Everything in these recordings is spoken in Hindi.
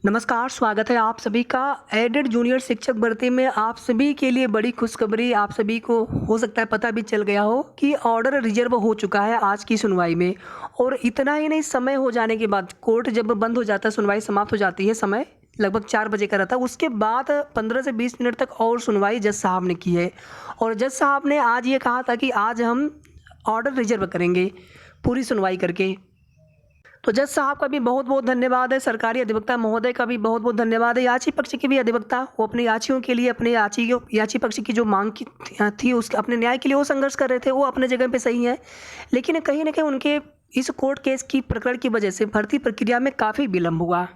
नमस्कार, स्वागत है आप सभी का एडेड जूनियर शिक्षक भर्ती में। आप सभी के लिए बड़ी खुशखबरी, आप सभी को हो सकता है पता भी चल गया हो कि ऑर्डर रिजर्व हो चुका है आज की सुनवाई में। और इतना ही नहीं, समय हो जाने के बाद कोर्ट जब बंद हो जाता है, सुनवाई समाप्त हो जाती है, समय लगभग 4 बजे का रहता है, उसके बाद 15 से 20 मिनट तक और सुनवाई जज साहब ने की है। और जज साहब ने आज ये कहा था कि आज हम ऑर्डर रिजर्व करेंगे पूरी सुनवाई करके। तो जज साहब का भी बहुत बहुत धन्यवाद है, सरकारी अधिवक्ता महोदय का भी बहुत बहुत धन्यवाद है, याची पक्ष के भी अधिवक्ता, वो अपने याचियों के लिए, अपने याची पक्ष की जो मांग की थी उसके अपने न्याय के लिए वो संघर्ष कर रहे थे, वो अपने जगह पे सही है। लेकिन कहीं ना कहीं उनके इस कोर्ट केस की प्रकरण की वजह से भर्ती प्रक्रिया में काफ़ी विलम्ब हुआ।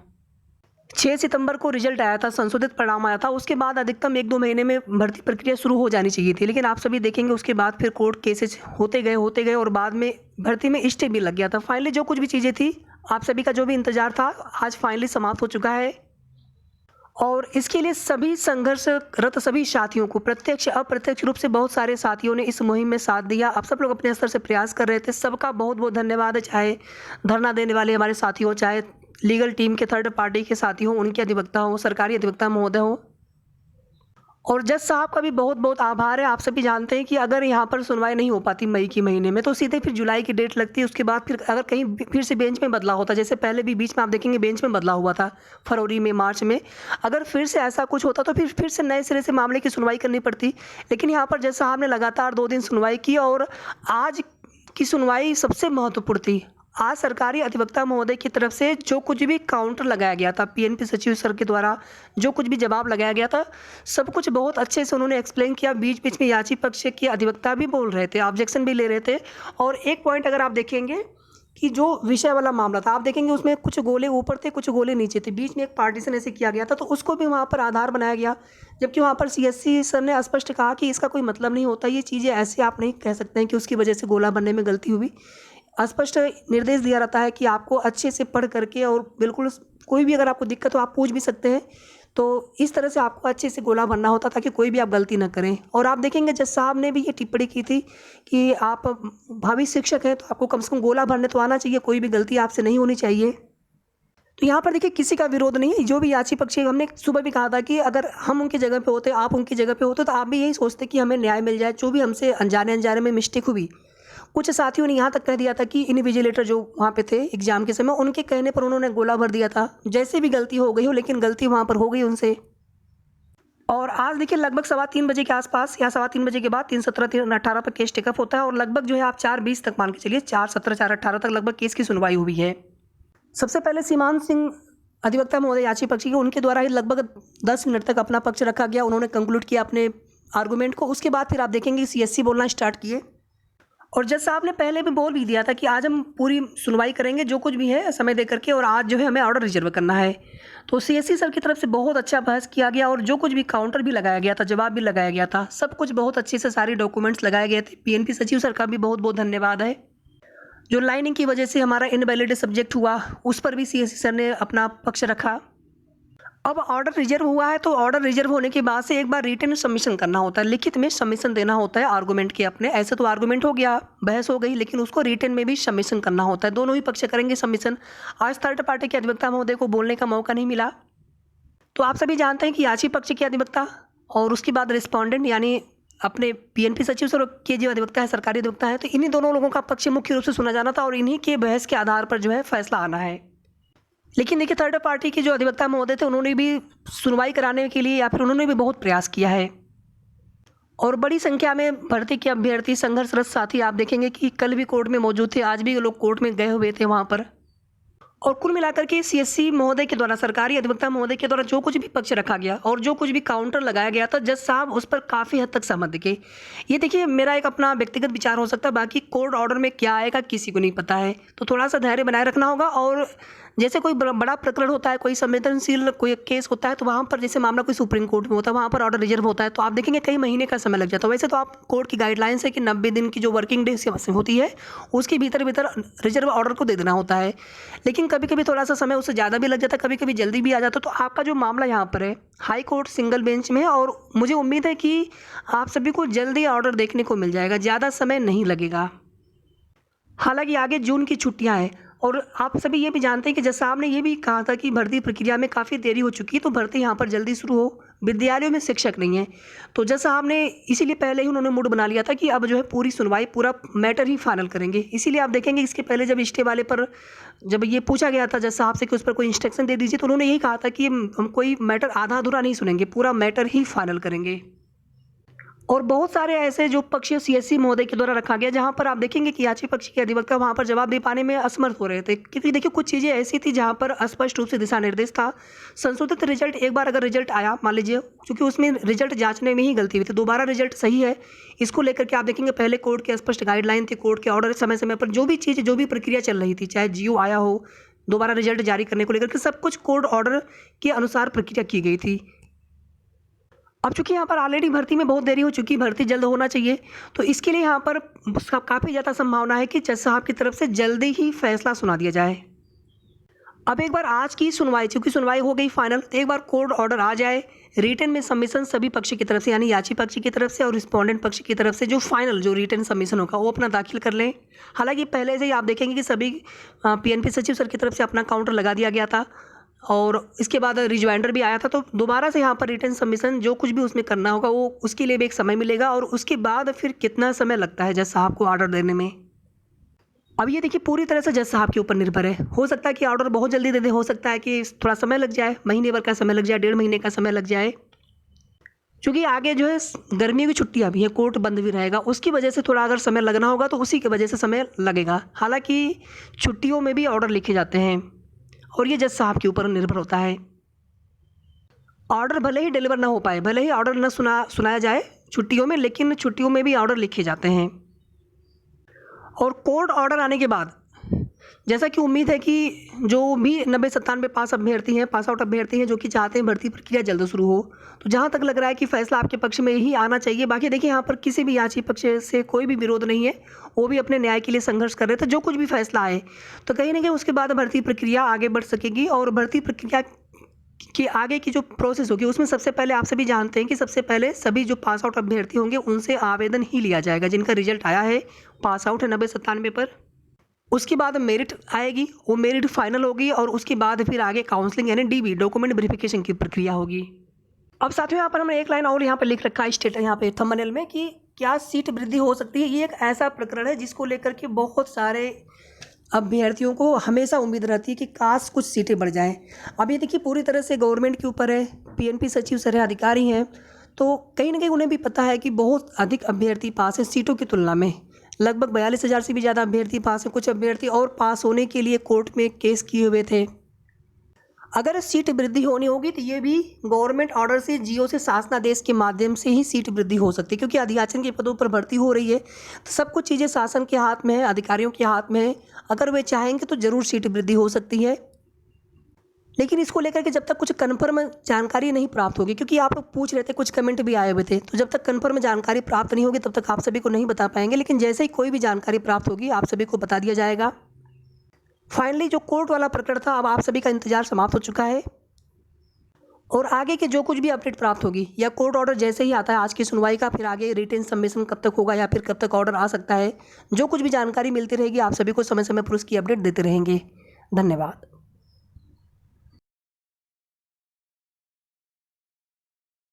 6 सितंबर को रिजल्ट आया था, संशोधित परिणाम आया था, उसके बाद अधिकतम 1-2 महीने में भर्ती प्रक्रिया शुरू हो जानी चाहिए थी। लेकिन आप सभी देखेंगे उसके बाद फिर कोर्ट केसेज होते गए और बाद में भर्ती में स्टे भी लग गया था। फाइनली जो कुछ भी चीज़ें थी, आप सभी का जो भी इंतजार था, आज फाइनली समाप्त हो चुका है। और इसके लिए सभी संघर्षरत सभी साथियों को प्रत्यक्ष अप्रत्यक्ष रूप से बहुत सारे साथियों ने इस मुहिम में साथ दिया। आप सब लोग अपने स्तर से प्रयास कर रहे थे, सबका बहुत बहुत धन्यवाद है। चाहे धरना देने वाले हमारे साथी हो, चाहे लीगल टीम के थर्ड पार्टी के साथी हों, उनके अधिवक्ता हों, सरकारी अधिवक्ता महोदय हों, और जज साहब का भी बहुत बहुत आभार है। आप सभी जानते हैं कि अगर यहाँ पर सुनवाई नहीं हो पाती मई के महीने में, तो सीधे फिर जुलाई की डेट लगती है। उसके बाद फिर अगर कहीं फिर से बेंच में बदलाव होता, जैसे पहले भी बीच में आप देखेंगे बेंच में बदलाव हुआ था फरवरी में, मार्च में, अगर फिर से ऐसा कुछ होता तो फिर से नए सिरे से मामले की सुनवाई करनी पड़ती। लेकिन यहाँ पर जज साहब ने लगातार 2 दिन सुनवाई की और आज की सुनवाई सबसे महत्वपूर्ण थी। आज सरकारी अधिवक्ता महोदय की तरफ से जो कुछ भी काउंटर लगाया गया था, पीएनपी सचिव सर के द्वारा जो कुछ भी जवाब लगाया गया था, सब कुछ बहुत अच्छे से उन्होंने एक्सप्लेन किया। बीच बीच में याची पक्ष के अधिवक्ता भी बोल रहे थे, ऑब्जेक्शन भी ले रहे थे। और एक पॉइंट अगर आप देखेंगे कि जो विषय वाला मामला था, आप देखेंगे उसमें कुछ गोले ऊपर थे, कुछ गोले नीचे थे, बीच में एक पार्टीशन ऐसे किया गया था, तो उसको भी वहाँ पर आधार बनाया गया। जबकि वहाँ पर सीएससी सर ने स्पष्ट कहा कि इसका कोई मतलब नहीं होता, ये चीज़ें ऐसे आप नहीं कह सकते हैं कि उसकी वजह से गोला बनने में गलती हुई। स्पष्ट निर्देश दिया रहता है कि आपको अच्छे से पढ़ करके, और बिल्कुल कोई भी अगर आपको दिक्कत हो आप पूछ भी सकते हैं। तो इस तरह से आपको अच्छे से गोला भरना होता ताकि कोई भी आप गलती ना करें। और आप देखेंगे जज साहब ने भी ये टिप्पणी की थी कि आप भावी शिक्षक हैं तो आपको कम से कम गोला भरने तो आना चाहिए, कोई भी गलती आपसे नहीं होनी चाहिए। तो यहाँ पर देखिए किसी का विरोध नहीं है, जो भी याची पक्षी, हमने सुबह भी कहा था कि अगर हम उनकी जगह पे होते, आप उनकी जगह पे होते, तो आप भी यही सोचते कि हमें न्याय मिल जाए। जो भी हमसे अनजाने में मिस्टेक हुई, कुछ साथियों ने यहाँ तक कह दिया था कि इन्विजिलेटर जो वहाँ पे थे एग्जाम के समय, उनके कहने पर उन्होंने गोला भर दिया था। जैसे भी गलती हो गई हो, लेकिन गलती वहाँ पर हो गई उनसे। और आज देखिए लगभग 3:15 बजे के आसपास या 3:15 बजे के बाद 3:17 3:18 पर केस टेकअप होता है, और लगभग जो है आप 4:20 तक मान के चलिए, 4:17 4:18 तक लगभग केस की सुनवाई हुई है। सबसे पहले सीमांत सिंह अधिवक्ता महोदय याची पक्षी के, उनके द्वारा ही लगभग 10 मिनट तक अपना पक्ष रखा गया, उन्होंने कंक्लूड किया अपने आर्गूमेंट को। उसके बाद फिर आप देखेंगे सीएससी बोलना स्टार्ट किए। और जज साहब ने पहले भी बोल भी दिया था कि आज हम पूरी सुनवाई करेंगे, जो कुछ भी है समय दे करके, और आज जो है हमें ऑर्डर रिजर्व करना है। तो सीएससी सर की तरफ से बहुत अच्छा बहस किया गया, और जो कुछ भी काउंटर भी लगाया गया था, जवाब भी लगाया गया था, सब कुछ बहुत अच्छे से सारे डॉक्यूमेंट्स लगाए गए थे। पीएनपी सचिव सर का भी बहुत बहुत धन्यवाद है। जो लाइनिंग की वजह से हमारा इनवैलिड सब्जेक्ट हुआ, उस पर भी सीएससी सर ने अपना पक्ष रखा। अब ऑर्डर रिजर्व हुआ है, तो ऑर्डर रिजर्व होने के बाद से एक बार रिटन सबमिशन करना होता है, लिखित में सबमिशन देना होता है आर्गूमेंट के अपने। ऐसे तो आर्गूमेंट हो गया, बहस हो गई, लेकिन उसको रिटन में भी सबमिशन करना होता है। दोनों ही पक्ष करेंगे सबमिशन। आज थर्ड पार्टी के अधिवक्ता महोदय को बोलने का मौका नहीं मिला। तो आप सभी जानते हैं कि याची पक्ष के अधिवक्ता और उसके बाद रिस्पॉन्डेंट यानी अपने पीएनपी सचिव सर के जो अधिवक्ता है, सरकारी अधिवक्ता है, तो इन्हीं दोनों लोगों का पक्ष मुख्य रूप से सुना जाना था, और इन्हीं के बहस के आधार पर जो है फैसला आना है। लेकिन देखिए थर्ड पार्टी के जो अधिवक्ता महोदय थे, उन्होंने भी सुनवाई कराने के लिए, या फिर उन्होंने भी बहुत प्रयास किया है, और बड़ी संख्या में भर्ती के अभ्यर्थी, संघर्षरत साथी आप देखेंगे कि कल भी कोर्ट में मौजूद थे, आज भी लोग कोर्ट में गए हुए थे वहाँ पर। और कुल मिलाकर के सीएससी महोदय के द्वारा, सरकारी अधिवक्ता महोदय के द्वारा जो कुछ भी पक्ष रखा गया और जो कुछ भी काउंटर लगाया गया था, जज साहब उस पर काफ़ी हद तक सहमत दिखे। ये देखिए मेरा एक अपना व्यक्तिगत विचार हो सकता है, बाकी कोर्ट ऑर्डर में क्या आएगा किसी को नहीं पता है, तो थोड़ा सा धैर्य बनाए रखना होगा। और जैसे कोई बड़ा प्रकरण होता है, कोई संवेदनशील कोई केस होता है, तो वहाँ पर जैसे मामला कोई सुप्रीम कोर्ट में होता है, वहाँ पर ऑर्डर रिजर्व होता है, तो आप देखेंगे कई महीने का समय लग जाता है। वैसे तो आप कोर्ट की गाइडलाइंस है कि 90 दिन की जो वर्किंग डेज होती है, उसके भीतर रिजर्व ऑर्डर को दे देना होता है। लेकिन कभी कभी थोड़ा सा समय उससे ज़्यादा भी लग जाता है, कभी कभी जल्दी भी आ जाता है। तो आपका जो मामला यहाँ पर है हाई कोर्ट सिंगल बेंच में है, और मुझे उम्मीद है कि आप सभी को जल्दी ऑर्डर देखने को मिल जाएगा, ज़्यादा समय नहीं लगेगा। हालांकि आगे जून की छुट्टियां हैं, और आप सभी ये भी जानते हैं कि जज साहब ने ये भी कहा था कि भर्ती प्रक्रिया में काफ़ी देरी हो चुकी है, तो भर्ती यहाँ पर जल्दी शुरू हो। विद्यालयों में शिक्षक नहीं है, तो जज साहब ने इसीलिए पहले ही उन्होंने मूड बना लिया था कि अब जो है पूरी सुनवाई, पूरा मैटर ही फाइनल करेंगे। इसीलिए आप देखेंगे इसके पहले जब स्टे वाले पर जब ये पूछा गया था जज साहब से कि उस पर कोई इंस्ट्रक्शन दे दीजिए, तो उन्होंने यही कहा था कि हम कोई मैटर आधा अधूरा नहीं सुनेंगे, पूरा मैटर ही फाइनल करेंगे। और बहुत सारे ऐसे जो पक्ष सीएससी महोदय के द्वारा रखा गया, जहाँ पर आप देखेंगे कि याची पक्ष के अधिवक्ता वहाँ पर जवाब दे पाने में असमर्थ हो रहे थे, क्योंकि देखिए कुछ चीज़ें ऐसी थी जहाँ पर स्पष्ट रूप से दिशा निर्देश था। संशोधित रिजल्ट, एक बार अगर रिजल्ट आया, मान लीजिए क्योंकि उसमें रिजल्ट जांचने में ही गलती हुई थी, दोबारा रिजल्ट सही है, इसको लेकर के आप देखेंगे पहले कोर्ट के स्पष्ट गाइडलाइन थी, कोर्ट के ऑर्डर समय समय पर जो भी चीज़, जो भी प्रक्रिया चल रही थी, चाहे जीओ आया हो, दोबारा रिजल्ट जारी करने को लेकर के सब कुछ कोर्ट ऑर्डर के अनुसार प्रक्रिया की गई थी। अब चूंकि यहाँ पर ऑलरेडी भर्ती में बहुत देरी हो चुकी, भर्ती जल्द होना चाहिए, तो इसके लिए यहाँ पर काफ़ी ज़्यादा संभावना है कि जज साहब की तरफ से जल्दी ही फैसला सुना दिया जाए। अब एक बार आज की सुनवाई, चूंकि सुनवाई हो गई फाइनल, तो एक बार कोर्ट ऑर्डर आ जाए, रिटन में सबमिशन सभी पक्ष की तरफ से, यानी याची पक्ष की तरफ से और रिस्पोंडेंट पक्ष की तरफ से जो फाइनल जो रिटन सबमिशन होगा वो अपना दाखिल कर लें। हालांकि पहले से ही आप देखेंगे कि सभी पीएनपी सचिव सर की तरफ से अपना काउंटर लगा दिया गया था, और इसके बाद रिजॉइंडर भी आया था, तो दोबारा से यहाँ पर रिटन सबमिशन जो कुछ भी उसमें करना होगा वो उसके लिए भी एक समय मिलेगा, और उसके बाद फिर कितना समय लगता है जज साहब को ऑर्डर देने में, अब ये देखिए पूरी तरह से जज साहब के ऊपर निर्भर है। हो सकता है कि ऑर्डर बहुत जल्दी दे दे, हो सकता है कि थोड़ा समय लग जाए, महीने भर का समय लग जाए, 1.5 महीने का समय लग जाए, क्योंकि आगे जो है गर्मियों की छुट्टियां भी है, कोर्ट बंद भी रहेगा, उसकी वजह से थोड़ा अगर समय लगना होगा तो उसी की वजह से समय लगेगा। हालांकि छुट्टियों में भी ऑर्डर लिखे जाते हैं और ये जज साहब के ऊपर निर्भर होता है। ऑर्डर भले ही डिलीवर ना हो पाए, भले ही ऑर्डर न सुनाया जाए छुट्टियों में, लेकिन छुट्टियों में भी ऑर्डर लिखे जाते हैं। और कोर्ट ऑर्डर आने के बाद जैसा कि उम्मीद है कि जो भी 90-97 पास आउट अभ्यर्थी हैं जो कि चाहते हैं भर्ती प्रक्रिया जल्द शुरू हो, तो जहाँ तक लग रहा है कि फैसला आपके पक्ष में ही आना चाहिए। बाकी देखिए यहाँ पर किसी भी याची पक्ष से कोई भी विरोध नहीं है, वो भी अपने न्याय के लिए संघर्ष कर रहे थे। जो कुछ भी फैसला आए तो कहीं ना कहीं उसके बाद भर्ती प्रक्रिया आगे बढ़ सकेगी, और भर्ती प्रक्रिया कि आगे की जो प्रोसेस होगी उसमें सबसे पहले आप सभी जानते हैं कि सबसे पहले सभी जो पास आउट अभ्यर्थी होंगे उनसे आवेदन ही लिया जाएगा, जिनका रिजल्ट आया है, पास आउट है 90-97 पर। उसके बाद मेरिट आएगी, वो मेरिट फाइनल होगी, और उसके बाद फिर आगे काउंसलिंग यानी डीबी, डॉक्यूमेंट वेरिफिकेशन की प्रक्रिया होगी। अब साथियों यहाँ पर हमने एक लाइन और यहाँ पर लिख रखा है स्टेटस यहाँ पे थंबनेल में कि क्या सीट वृद्धि हो सकती है। ये एक ऐसा प्रकरण है जिसको लेकर के बहुत सारे अभ्यर्थियों को हमेशा उम्मीद रहती है कि काश कुछ सीटें बढ़ जाएं। अब ये देखिए पूरी तरह से गवर्नमेंट के ऊपर है, पीएनपी सचिव सर है, अधिकारी हैं, तो कहीं ना कहीं उन्हें भी पता है कि बहुत अधिक अभ्यर्थी पास है सीटों की तुलना में, लगभग 42,000 से भी ज़्यादा अभ्यर्थी पास है। कुछ अभ्यर्थी और पास होने के लिए कोर्ट में केस किए हुए थे। अगर सीट वृद्धि होनी होगी तो ये भी गवर्नमेंट ऑर्डर से, जीओ से, शासनादेश के माध्यम से ही सीट वृद्धि हो सकती है, क्योंकि अधियाचन के पदों पर भर्ती हो रही है, तो सब कुछ चीज़ें शासन के हाथ में है, अधिकारियों के हाथ में है। अगर वे चाहेंगे तो ज़रूर सीट वृद्धि हो सकती है, लेकिन इसको लेकर के जब तक कुछ कन्फर्म जानकारी नहीं प्राप्त होगी, क्योंकि आप लोग पूछ रहे थे, कुछ कमेंट भी आए हुए थे, तो जब तक कन्फर्म जानकारी प्राप्त नहीं होगी तब तक आप सभी को नहीं बता पाएंगे। लेकिन जैसे ही कोई भी जानकारी प्राप्त होगी आप सभी को बता दिया जाएगा। फाइनली जो कोर्ट वाला प्रकरण था, अब आप सभी का इंतजार समाप्त हो चुका है, और आगे के जो कुछ भी अपडेट प्राप्त होगी या कोर्ट ऑर्डर जैसे ही आता है आज की सुनवाई का, फिर आगे रिटेन सबमिशन कब तक होगा या फिर कब तक ऑर्डर आ सकता है, जो कुछ भी जानकारी मिलती रहेगी आप सभी को समय समय पर उसकी अपडेट देते रहेंगे। धन्यवाद।